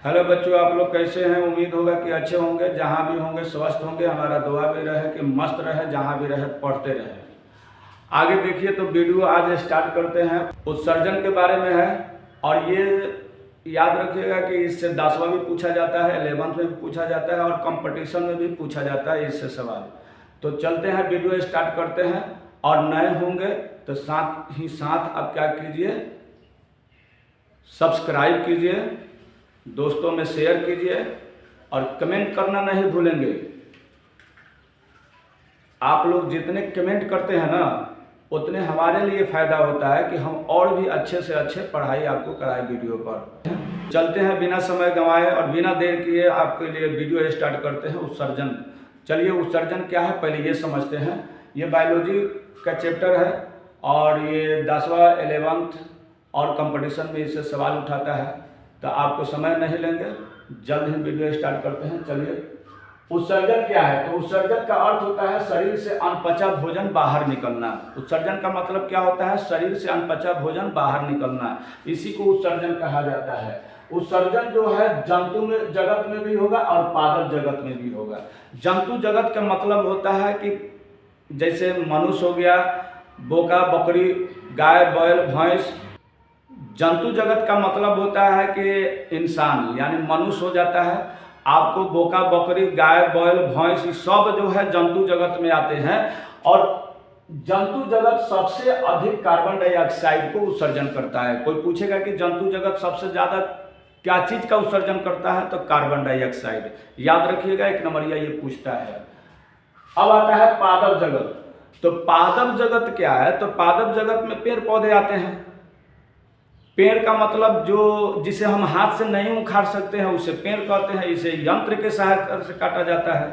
Hello बच्चों, आप लोग कैसे हैं? उम्मीद होगा कि अच्छे होंगे। जहाँ भी होंगे स्वस्थ होंगे। हमारा दुआ भी रहे कि मस्त रहे, जहाँ भी रहे पढ़ते रहे। आगे देखिए तो वीडियो आज स्टार्ट करते हैं। उत्सर्जन के बारे में है और ये याद रखिएगा कि इससे 10वां भी पूछा जाता है, 11th में भी पूछा जाता है और कंपटीशन में भी पूछा जाता है इससे सवाल। तो चलते हैं, वीडियो स्टार्ट करते हैं। और नए होंगे तो साथ ही साथ आप क्या कीजिए, सब्सक्राइब कीजिए, दोस्तों में शेयर कीजिए और कमेंट करना नहीं भूलेंगे। आप लोग जितने कमेंट करते हैं ना, उतने हमारे लिए फ़ायदा होता है कि हम और भी अच्छे से अच्छे पढ़ाई आपको कराएं वीडियो पर। चलते हैं बिना समय गंवाए और बिना देर किए आपके लिए वीडियो स्टार्ट करते हैं। उत्सर्जन, चलिए उत्सर्जन क्या है पहले ये समझते हैं। ये बायोलॉजी का चैप्टर है और ये 10वां 11th और कंपटीशन में इससे सवाल उठाता है। तो आपको समय नहीं लेंगे, जल्द ही वीडियो स्टार्ट करते हैं। चलिए, उत्सर्जन क्या है? तो उत्सर्जन का अर्थ होता है शरीर से अनपचा भोजन बाहर निकलना। उत्सर्जन का मतलब क्या होता है? शरीर से अनपचा भोजन बाहर निकलना, इसी को उत्सर्जन कहा जाता है। उत्सर्जन जो है जंतु में जगत में भी होगा और पादप जगत में भी होगा। जंतु जगत का मतलब होता है कि जैसे मनुष्य हो गया, बोका बकरी, गाय बैल भैंस। जंतु जगत का मतलब होता है कि इंसान यानी मनुष्य हो जाता है। आपको बोका बकरी गाय बैल भैंस सब जो है जंतु जगत में आते हैं। और जंतु जगत सबसे अधिक कार्बन डाइऑक्साइड को उत्सर्जन करता है। कोई पूछेगा कि जंतु जगत सबसे ज़्यादा क्या चीज़ का उत्सर्जन करता है, तो कार्बन डाइऑक्साइड। याद रखिएगा, एक नंबरिया ये पूछता है। अब आता है पादप जगत। तो पादप जगत क्या है? तो पादप जगत में पेड़ पौधे आते हैं। पेड़ का मतलब जो जिसे हम हाथ से नहीं उखाड़ सकते हैं उसे पेड़ कहते हैं। इसे यंत्र के सहायता से काटा जाता है।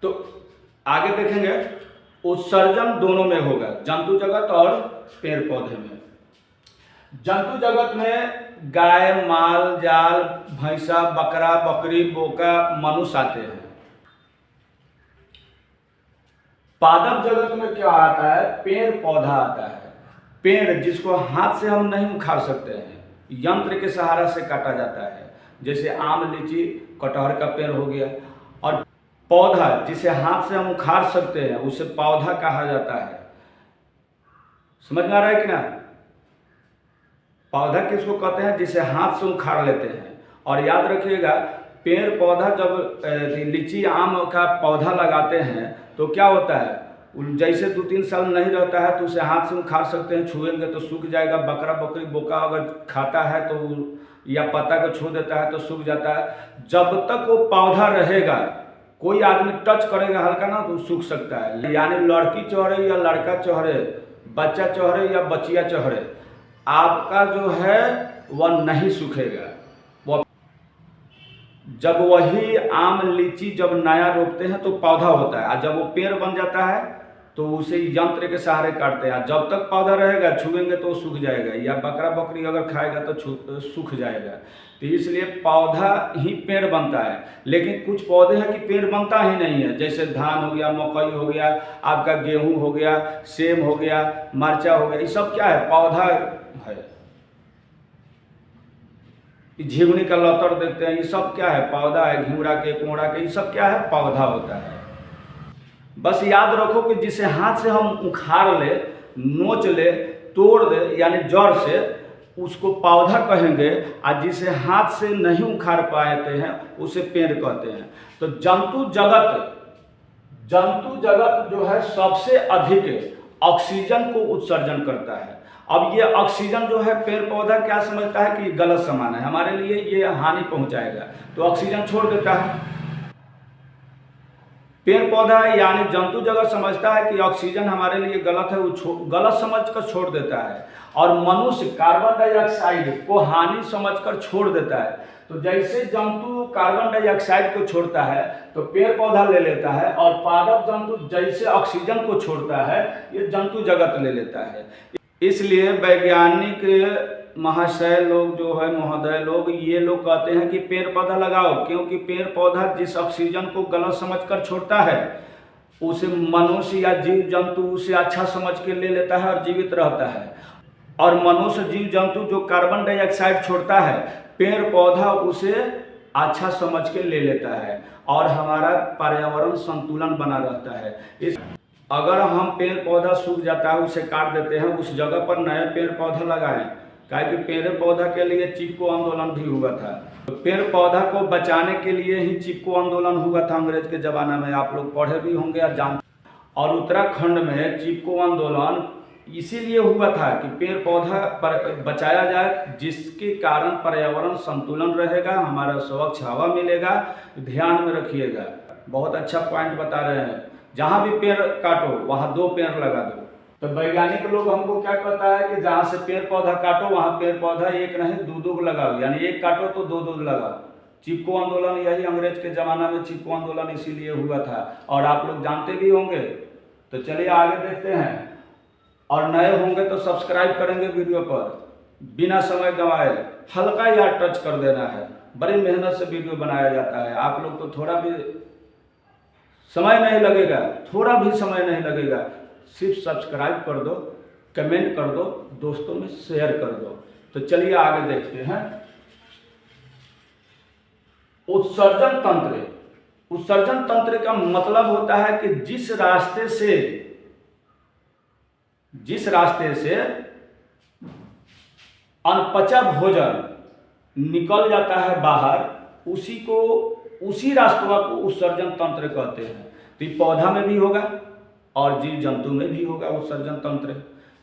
तो आगे देखेंगे, उत्सर्जन दोनों में होगा, जंतु जगत और पेड़ पौधे में। जंतु जगत में गाय माल जाल भैंसा बकरा बकरी बोका मनुष्य आते हैं। पादप जगत में क्या आता है? पेड़ पौधा आता है। पेड़ जिसको हाथ से हम नहीं उखाड़ सकते हैं, यंत्र के सहारा से काटा जाता है। जैसे आम लीची कटहर का पेड़ हो गया। और पौधा जिसे हाथ से हम उखाड़ सकते हैं उसे पौधा कहा जाता है। समझ में आ रहा है कि ना? पौधा किसको कहते हैं? जिसे हाथ से उखाड़ लेते हैं। और याद रखिएगा, पेड़ पौधा जब लीची आम का पौधा लगाते हैं तो क्या होता है, जैसे 2-3 साल नहीं रहता है तो उसे हाथ से उखाड़ सकते हैं, छुएंगे तो सूख जाएगा। बकरा बकरी बोका अगर खाता है तो या पत्ता को छू देता है तो सूख जाता है। जब तक वो पौधा रहेगा, कोई आदमी टच करेगा हल्का ना तो सूख सकता है। यानी लड़की चढ़े या लड़का चढ़े, बच्चा चढ़े या बचिया चढ़े, आपका जो है वह नहीं सूखेगा। वह जब वही आम लीची जब नया रोपते हैं तो पौधा होता है और जब वो पेड़ बन जाता है तो उसे यंत्र के सहारे काटते हैं। जब तक पौधा रहेगा छुएंगे तो सूख जाएगा, या बकरा बकरी अगर खाएगा तो सूख जाएगा। तो इसलिए पौधा ही पेड़ बनता है। लेकिन कुछ पौधे हैं कि पेड़ बनता ही नहीं है, जैसे धान हो गया, मकई हो गया, आपका गेहूं हो गया, सेम हो गया, मरचा हो गया, ये सब क्या है? पौधा है। झिंगुनी का लतर देखते हैं, ये सब क्या है? पौधा है। घिउरा के कोड़ा के ये सब क्या है? पौधा होता है। बस याद रखो कि जिसे हाथ से हम उखाड़ ले, नोच ले, तोड़ दे यानी जड़ से, उसको पौधा कहेंगे। और जिसे हाथ से नहीं उखाड़ पाते हैं उसे पेड़ कहते हैं। तो जंतु जगत जो है सबसे अधिक ऑक्सीजन को उत्सर्जन करता है। अब ये ऑक्सीजन जो है पेड़ पौधा क्या समझता है कि गलत सामान है, हमारे लिए ये हानि पहुंचाएगा, तो ऑक्सीजन छोड़ देता है। पेड़ पौधा यानी जंतु जगत समझता है कि ऑक्सीजन हमारे लिए गलत है, वो गलत समझकर छोड़ देता है। और मनुष्य कार्बन डाइऑक्साइड को हानि समझकर छोड़ देता है। तो जैसे जंतु कार्बन डाइऑक्साइड को छोड़ता है तो पेड़ पौधा ले लेता है, और पादप जंतु जैसे ऑक्सीजन को छोड़ता है ये जंतु जगत ले लेता है। इसलिए वैज्ञानिक महाशय लोग जो है, महोदय लोग, ये लोग कहते हैं कि पेड़ पौधा लगाओ, क्योंकि पेड़ पौधा जिस ऑक्सीजन को गलत समझकर छोड़ता है उसे मनुष्य या जीव जंतु उसे अच्छा समझ के ले लेता है और जीवित रहता है। और मनुष्य जीव जंतु जो कार्बन डाइऑक्साइड छोड़ता है, पेड़ पौधा उसे अच्छा समझ के ले लेता है और हमारा पर्यावरण संतुलन बना रहता है। इस अगर हम पेड़ पौधा सूख जाता है उसे काट देते हैं, उस जगह पर नए पेड़ पौधा लगाएं। काहे कि पेड़ पौधा के लिए चिपको आंदोलन भी हुआ था। तो पेड़ पौधा को बचाने के लिए ही चिपको आंदोलन हुआ था अंग्रेज के ज़माना में, आप लोग पढ़े भी होंगे या जानते। और उत्तराखंड में चिपको आंदोलन इसीलिए हुआ था कि पेड़ पौधा पर बचाया जाए, जिसके कारण पर्यावरण संतुलन रहेगा, हमारा स्वच्छ हवा मिलेगा। ध्यान में रखिएगा, बहुत अच्छा पॉइंट बता रहे हैं। जहाँ भी पेड़ काटो वहाँ 2 पेड़ लगा दो। तो वैज्ञानिक लोग हमको क्या कहता है कि जहाँ से पेड़ पौधा काटो वहाँ पेड़ पौधा एक नहीं 2-2 लगाओ, यानी एक काटो तो 2-2 लगाओ। चिपको आंदोलन यही अंग्रेज के ज़माना में चिपको आंदोलन इसीलिए हुआ था और आप लोग जानते भी होंगे। तो चलिए आगे देखते हैं। और नए होंगे तो सब्सक्राइब करेंगे वीडियो पर, बिना समय गंवाए हल्का या टच कर देना है। बड़ी मेहनत से वीडियो बनाया जाता है, आप लोग तो थोड़ा भी समय नहीं लगेगा, थोड़ा भी समय नहीं लगेगा, सिर्फ सब्सक्राइब कर दो, कमेंट कर दो, दोस्तों में शेयर कर दो। तो चलिए आगे देखते हैं। उत्सर्जन तंत्र। उत्सर्जन तंत्र का मतलब होता है कि जिस रास्ते से अनपचा भोजन निकल जाता है बाहर, उसी रास्तों को उत्सर्जन तंत्र कहते हैं। तो ये पौधा में भी होगा और जीव जंतु में भी होगा उत्सर्जन तंत्र।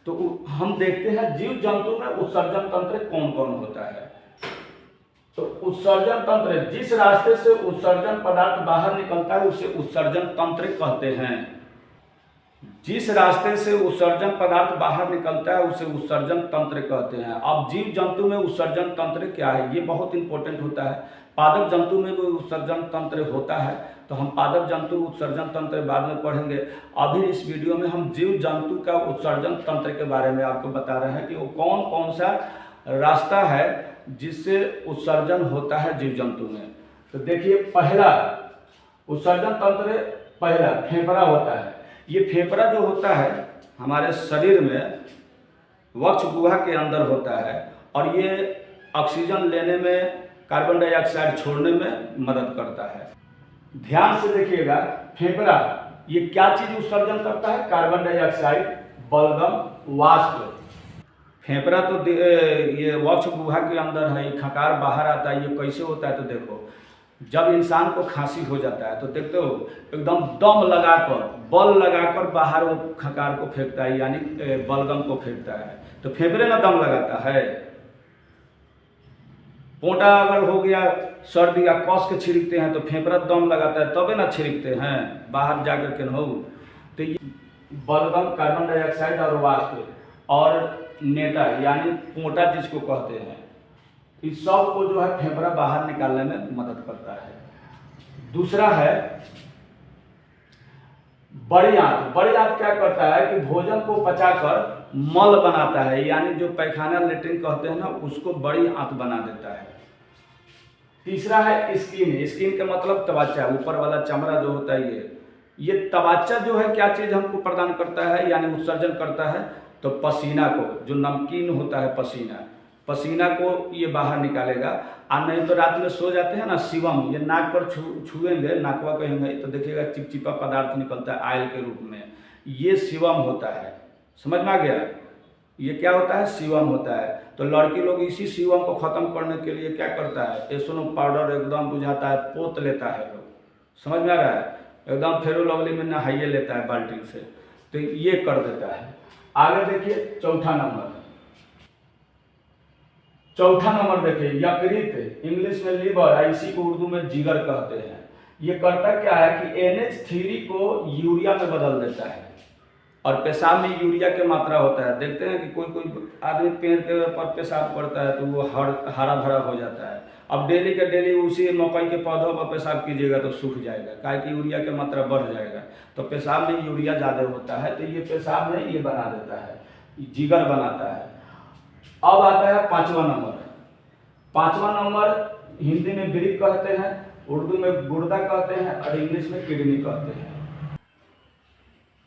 तो हम देखते हैं जीव जंतु में उत्सर्जन तंत्र कौन कौन होता है। तो उत्सर्जन तंत्र, जिस रास्ते से उत्सर्जन पदार्थ बाहर निकलता है उसे उत्सर्जन तंत्र कहते हैं। जिस रास्ते से उत्सर्जन पदार्थ बाहर निकलता है उसे उत्सर्जन तंत्र कहते हैं। अब जीव जंतु में उत्सर्जन तंत्र क्या है, ये बहुत इंपॉर्टेंट होता है। पादप जंतु में भी उत्सर्जन तंत्र होता है, तो हम पादप जंतु उत्सर्जन तंत्र बाद में पढ़ेंगे। अभी इस वीडियो में हम जीव जंतु का उत्सर्जन तंत्र के बारे में आपको बता रहे हैं कि वो कौन कौन सा रास्ता है जिससे उत्सर्जन होता है जीव जंतु में। तो देखिए, पहला उत्सर्जन तंत्र, पहला फेफड़ा होता है। ये फेफड़ा जो होता है हमारे शरीर में वक्ष गुहा के अंदर होता है और ये ऑक्सीजन लेने में, कार्बन डाइऑक्साइड छोड़ने में मदद करता है। ध्यान से देखिएगा, फेफड़ा ये क्या चीज उत्सर्जन करता है? कार्बन डाइऑक्साइड, बलगम, वाष्प। फेफड़ा तो ये वक्ष गुहा के अंदर है, ये खकार बाहर आता है। ये कैसे होता है? तो देखो, जब इंसान को खांसी हो जाता है तो देखते हो एकदम दम लगाकर, बल लगाकर बाहर वो खकार को फेंकता है, यानी बलगम को फेंकता है। तो फेफड़े में दम लगाता है। पोटा अगर हो गया, सर्दी या कस के छिड़कते हैं तो फेफड़ा दम लगाता है, तबे ना छिड़कते हैं, बाहर जाकर के न हो। तो ये बलगम, कार्बन डाइऑक्साइड और वाष्प और नेटा यानी पोटा जिसको कहते हैं, इस सब को जो है फेफड़ा बाहर निकालने में मदद करता है। दूसरा है बड़ी आंत। बड़ी आंत क्या करता है कि भोजन को पचाकर मल बनाता है, यानी जो पैखाना लेट्रिन कहते हैं ना, उसको बड़ी आंत बना देता है। तीसरा है स्किन। स्किन का मतलब त्वचा, ऊपर वाला चमड़ा जो होता है ये त्वचा जो है क्या चीज हमको प्रदान करता है, यानी उत्सर्जन करता है? तो पसीना को, जो नमकीन होता है पसीना को ये बाहर निकालेगा। और नहीं तो रात में सो जाते हैं ना, शिवम, ये नाक पर छुएंगे, नाकवा कहेंगे तो देखिएगा चिपचिपा पदार्थ निकलता है आयल के रूप में, ये शिवम होता है। समझ में आ गया? ये क्या होता है? शिवम होता है। तो लड़की लोग इसी शिवम को खत्म करने के लिए क्या करता है? एसोनो पाउडर एकदम बुझाता है, पोत लेता है लोग। समझ में आ रहा है? एकदम फेरो लवली में नहाइए लेता है बाल्टी से, तो ये कर देता है। आगे देखिए, चौथा नंबर देखिए, यकृत, इंग्लिश में लीवर, इसी को उर्दू में जिगर कहते हैं। ये करता क्या है कि NH3 को यूरिया में बदल देता है और पेशाब में यूरिया की मात्रा होता है। देखते हैं कि कोई आदमी पेड़ के ऊपर पेशाब करता है तो वो हरा भरा हो जाता है। अब डेली के डेली उसी मकई के पौधों पर पेशाब कीजिएगा तो सूख जाएगा, काहे कि यूरिया की मात्रा बढ़ जाएगा। तो पेशाब में यूरिया ज़्यादा होता है, तो ये पेशाब में ये बना देता है, जिगर बनाता है। अब आता है पांचवा नंबर। पांचवा नंबर हिंदी में ब्रिक कहते हैं, उर्दू में गुर्दा कहते हैं और इंग्लिश में किडनी कहते हैं।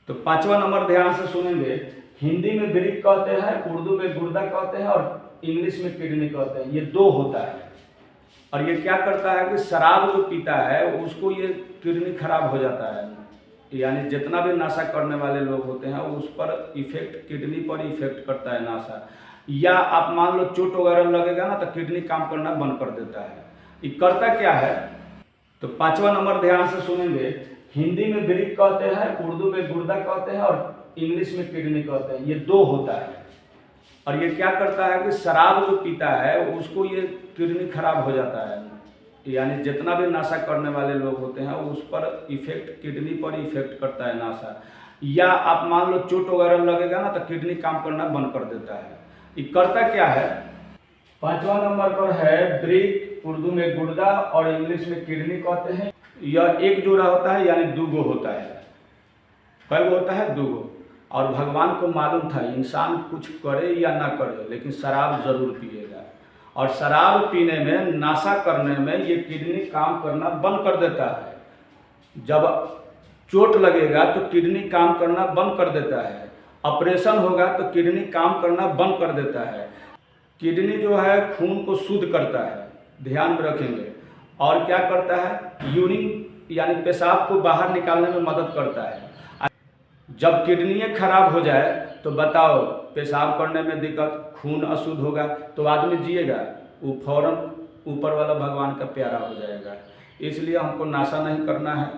तो पांचवा नंबर ध्यान से सुनेंगे। हिंदी में ब्रिक कहते हैं, उर्दू में गुर्दा कहते हैं और इंग्लिश में किडनी कहते हैं। ये दो होता है और ये क्या करता है कि शराब जो पीता है उसको ये किडनी खराब हो जाता है। यानी जितना भी नशा करने वाले लोग होते हैं उस पर इफेक्ट, किडनी पर इफेक्ट करता है नशा। या आप मान लो चोट वगैरह लगेगा ना तो किडनी काम करना बंद कर देता है। ये करता क्या है? तो पांचवा नंबर ध्यान से सुनेंगे। हिंदी में ब्रिक कहते हैं, उर्दू में गुर्दा कहते हैं और इंग्लिश में किडनी कहते हैं। ये दो होता है और ये क्या करता है कि शराब जो पीता है उसको ये किडनी खराब हो जाता है। यानी जितना भी नशा करने वाले लोग होते हैं उस पर इफेक्ट, किडनी पर इफेक्ट करता है नशा। या आप मान लो चोट वगैरह लगेगा ना तो किडनी काम करना बंद कर देता है। ये करता क्या है? पांचवा नंबर पर है ब्रिक, उर्दू में गुर्दा और इंग्लिश में किडनी कहते हैं। यह एक जोड़ा होता है यानी दूगो होता है। कई होता है? दूगो। और भगवान को मालूम था इंसान कुछ करे या ना करे लेकिन शराब जरूर पिएगा। और शराब पीने में, नशा करने में ये किडनी काम करना बंद कर देता है। जब चोट लगेगा तो किडनी काम करना बंद कर देता है। ऑपरेशन होगा तो किडनी काम करना बंद कर देता है। किडनी जो है खून को शुद्ध करता है, ध्यान में रखेंगे। और क्या करता है? यूरिन यानी पेशाब को बाहर निकालने में मदद करता है। जब किडनी खराब हो जाए तो बताओ, पेशाब करने में दिक्कत, खून अशुद्ध होगा तो आदमी जिएगा? वो फौरन ऊपर वाला भगवान का प्यारा हो जाएगा। इसलिए हमको नशा नहीं करना है,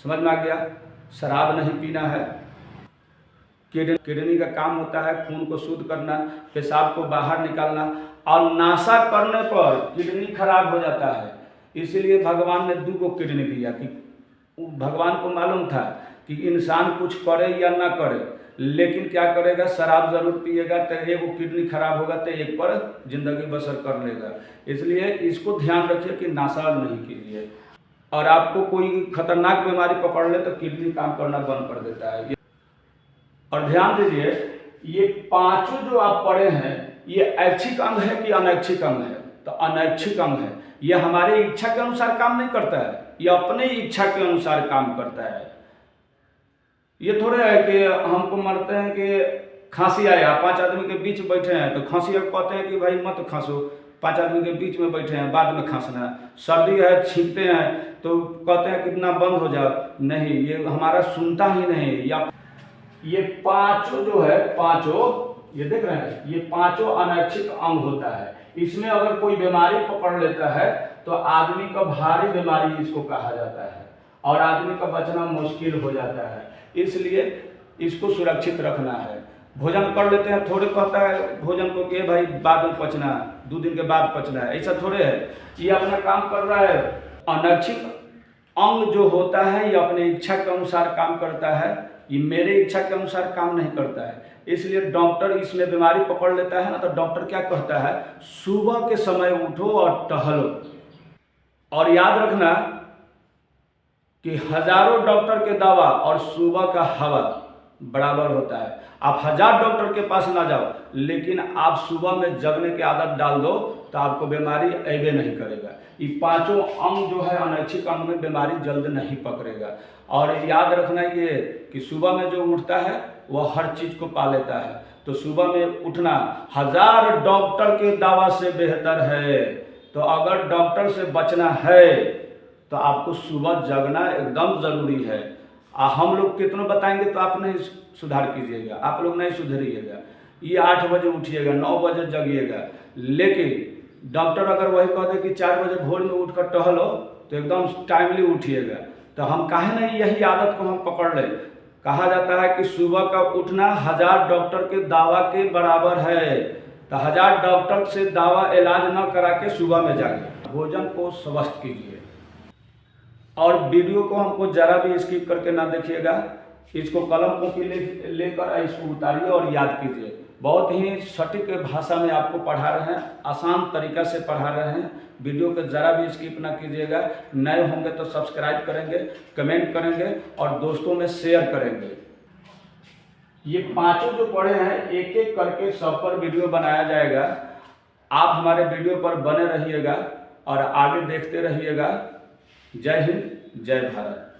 समझ में आ गया? शराब नहीं पीना है। किडनी का काम होता है खून को शुद्ध करना, पेशाब को बाहर निकालना। और नशा करने पर किडनी खराब हो जाता है। इसीलिए भगवान ने दूगो किडनी दिया कि भगवान को मालूम था कि इंसान कुछ करे या ना करे लेकिन क्या करेगा? शराब जरूर पिएगा तो एक किडनी खराब होगा तो एक पर जिंदगी बसर कर लेगा। इसलिए इसको ध्यान रखिए कि नशा नहीं कीजिए। और आपको कोई खतरनाक बीमारी पकड़ ले तो किडनी काम करना बंद कर देता है। और ध्यान दीजिए, ये पांचों जो आप पढ़े हैं ये ऐच्छिक अंग है कि अनैच्छिक अंग है? तो अनैच्छिक अंग है। ये हमारी इच्छा के अनुसार काम नहीं करता है, ये अपने इच्छा के अनुसार काम करता है। ये थोड़े है कि हमको मरते हैं कि खांसी आया, 5 आदमी के बीच बैठे हैं तो खांसी कहते हैं कि भाई मत खांसो, 5 आदमी के बीच में बैठे हैं बाद में खांसना। सर्दी है, छींकते हैं तो कहते हैं कितना बंद हो जाओ। नहीं, ये हमारा सुनता ही नहीं। या ये पांचों जो है, पांचों ये देख रहे हैं, ये पांचों अनैच्छिक अंग होता है। इसमें अगर कोई बीमारी पकड़ लेता है तो आदमी का भारी बीमारी इसको कहा जाता है और आदमी का बचना मुश्किल हो जाता है। इसलिए इसको सुरक्षित रखना है। भोजन कर लेते हैं, थोड़े कहता है भोजन को कि भाई बाद में पचना, 2 दिन के बाद पचना है, ऐसा थोड़े है। ये अपना काम कर रहा है। अनैच्छिक अंग जो होता है ये अपने इच्छा के अनुसार काम करता है, ये मेरे इच्छा के अनुसार काम नहीं करता है। इसलिए डॉक्टर इसमें बीमारी पकड़ लेता है ना तो डॉक्टर क्या कहता है? सुबह के समय उठो और टहलो। और याद रखना कि हजारों डॉक्टर के दवा और सुबह का हवा बराबर होता है। आप 1000 डॉक्टर के पास ना जाओ लेकिन आप सुबह में जगने की आदत डाल दो तो आपको बीमारी ऐबे नहीं करेगा। ये पांचों अंग जो है अनैच्छिक अंग में बीमारी जल्द नहीं पकड़ेगा। और याद रखना ये कि सुबह में जो उठता है वह हर चीज को पा लेता है। तो सुबह में उठना 1000 डॉक्टर के दवा से बेहतर है। तो अगर डॉक्टर से बचना है तो आपको सुबह जगना एकदम जरूरी है। हम लोग कितनों बताएंगे तो आप नहीं सुधार कीजिएगा, आप लोग नहीं सुधरिएगा। ये 8 बजे उठिएगा, 9 बजे जगिएगा। लेकिन डॉक्टर अगर वही कह दे कि 4 बजे भोर में उठकर टहलो तो एकदम टाइमली उठिएगा। तो हम काहे नहीं यही आदत को हम पकड़ ले। कहा जाता है कि सुबह का उठना 1000 डॉक्टर के दावा के बराबर है। तो 1000 डॉक्टर से दावा इलाज न करा के सुबह में जागे। भोजन को स्वस्थ कीजिए और वीडियो को हमको जरा भी स्किप करके ना देखिएगा। इसको कलम कॉपी लेकर इसको उतारिए और याद कीजिए। बहुत ही सटीक भाषा में आपको पढ़ा रहे हैं, आसान तरीका से पढ़ा रहे हैं। वीडियो को जरा भी स्किप ना कीजिएगा। नए होंगे तो सब्सक्राइब करेंगे, कमेंट करेंगे और दोस्तों में शेयर करेंगे। ये पांचों जो पढ़े हैं एक एक करके सब पर वीडियो बनाया जाएगा। आप हमारे वीडियो पर बने रहिएगा और आगे देखते रहिएगा। जय हिंद, जय भारत।